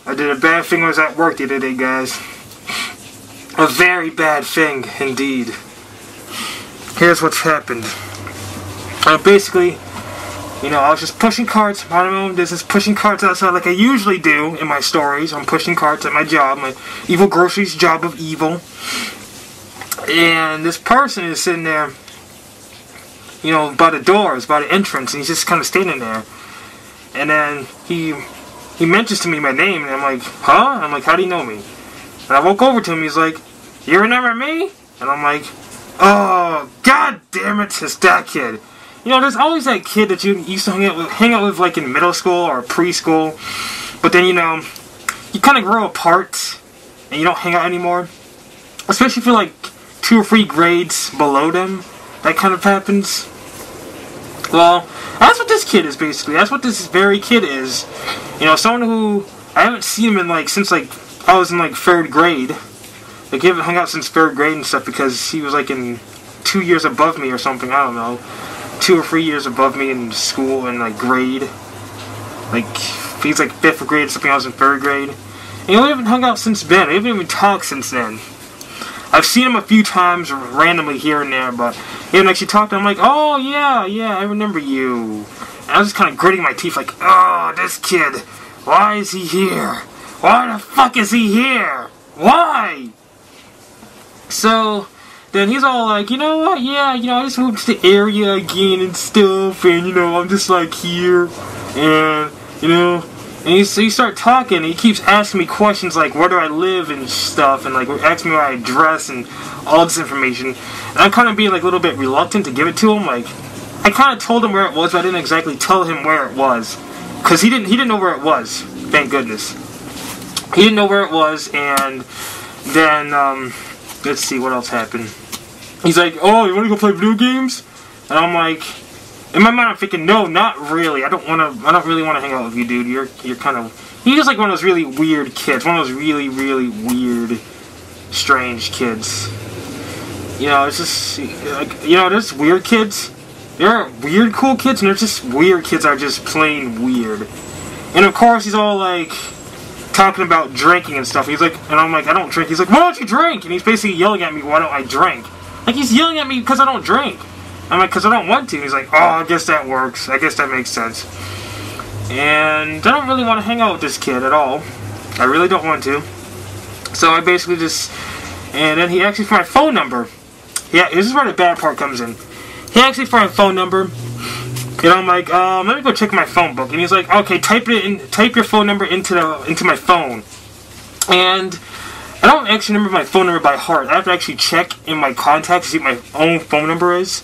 I did a bad thing when I was at work the other day, guys. A very bad thing, indeed. Here's what's happened. Basically, you know, I was just pushing carts, minding my own business, pushing carts outside like I usually do in my stories. I'm pushing carts at my job, my evil groceries job of evil. And this person is sitting there, you know, by the doors, by the entrance, and he's just kind of standing there. And then he mentions to me my name, and I'm like, huh? I'm like, how do you know me? And I walk over to him, he's like, you remember me? And I'm like, oh, god damn it, it's that kid. You know, there's always that kid that you used to hang out with like in middle school or preschool. But then, you know, you kind of grow apart and you don't hang out anymore. Especially if you're like 2 or 3 grades below them. That kind of happens. Well, that's what this kid is basically. That's what this very kid is. You know, someone who I haven't seen him in like since like I was in like 3rd grade. Like, he haven't hung out since 3rd grade and stuff because he was like in 2 years above me or something. I don't know. 2 or 3 years above me in school and like grade. Like, he's like 5th grade, something. I was in 3rd grade. And we haven't hung out since then. We haven't even talked since then. I've seen him a few times randomly here and there, but he haven't actually talked to him. I'm like, oh yeah, I remember you. And I was just kind of gritting my teeth like, oh, this kid. Why is he here? Why the fuck is he here? Why? So then he's all like, you know what, yeah, you know, I just moved to the area again and stuff, and, you know, I'm just, like, here, and, you know, and so you start talking, and he keeps asking me questions like, where do I live and stuff, and, like, asking me where I dress, and all this information, and I'm kind of being, like, a little bit reluctant to give it to him, like, I kind of told him where it was, but I didn't exactly tell him where it was, because he didn't know where it was, thank goodness. He didn't know where it was, and then, let's see, what else happened. He's like, oh, you want to go play video games? And I'm like, in my mind I'm thinking, no, not really. I don't really want to hang out with you, dude. You're kind of, he's just like one of those really weird kids. One of those really, really weird, strange kids. You know, it's just, like, you know, there's weird kids. There are weird, cool kids, and there's just weird kids that are just plain weird. And of course, he's all like, talking about drinking and stuff. He's like, and I'm like, I don't drink. He's like, why don't you drink? And he's basically yelling at me, why don't I drink? Like, he's yelling at me because I don't drink. I'm like, because I don't want to. And he's like, oh, I guess that works. I guess that makes sense. And I don't really want to hang out with this kid at all. I really don't want to. So I basically just, and then he asked me for my phone number. Yeah, this is where the bad part comes in. He asked me for my phone number. And I'm like, let me go check my phone book. And he's like, okay, type your phone number into my phone. And I don't actually remember my phone number by heart. I have to actually check in my contacts to see what my own phone number is.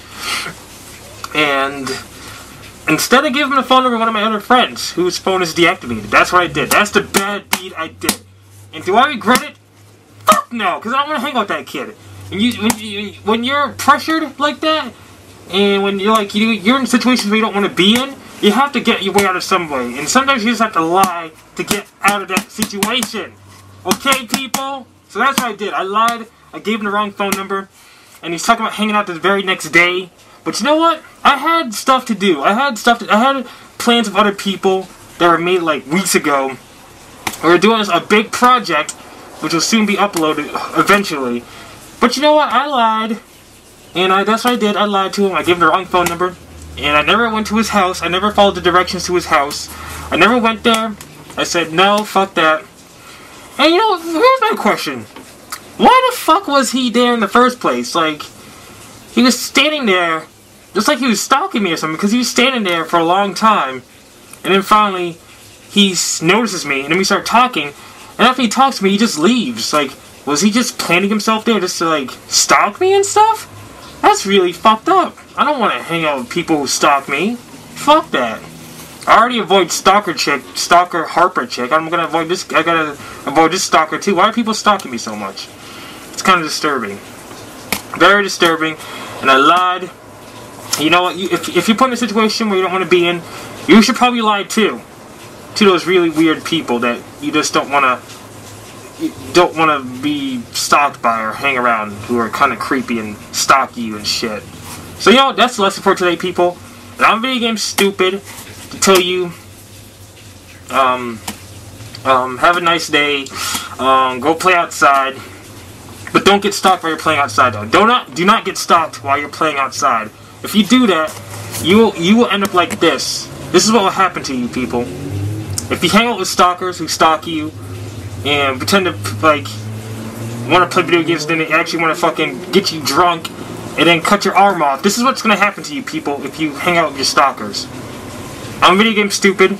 And instead I gave him the phone number of one of my other friends whose phone is deactivated. That's what I did. That's the bad deed I did. And do I regret it? Fuck no, because I don't want to hang out with that kid. And when you're pressured like that, and when you're like you're in situations where you don't want to be in, you have to get your way out of some way. And sometimes you just have to lie to get out of that situation. Okay, people? So that's what I did. I lied. I gave him the wrong phone number. And he's talking about hanging out the very next day. But you know what? I had stuff to do. I had plans with other people that were made like weeks ago. We were doing a big project, which will soon be uploaded eventually. But you know what? I lied. And that's what I did. I lied to him. I gave him the wrong phone number. And I never went to his house. I never followed the directions to his house. I never went there. I said, no, fuck that. And you know, here's my question. Why the fuck was he there in the first place? Like, he was standing there, just like he was stalking me or something, because he was standing there for a long time. And then finally, he notices me, and then we start talking. And after he talks to me, he just leaves. Like, was he just planting himself there just to, like, stalk me and stuff? That's really fucked up. I don't want to hang out with people who stalk me. Fuck that. I already avoid stalker Harper chick. I'm gonna avoid this. I gotta avoid this stalker too. Why are people stalking me so much? It's kind of disturbing. Very disturbing. And I lied. You know what? If you're put in a situation where you don't want to be in, you should probably lie too. To those really weird people that you just don't want to be stalked by or hang around, who are kind of creepy and stalk you and shit. So you know, that's the lesson for today, people. And I'm VideoGameStupid to tell you, Have a nice day. Go play outside. But don't get stalked while you're playing outside, though. Do not get stalked while you're playing outside. If you do that, you will end up like this. This is what will happen to you, people. If you hang out with stalkers who stalk you and pretend to, like, want to play video games, then they actually want to fucking get you drunk and then cut your arm off. This is what's going to happen to you, people, if you hang out with your stalkers. I'm VideoGameStupid.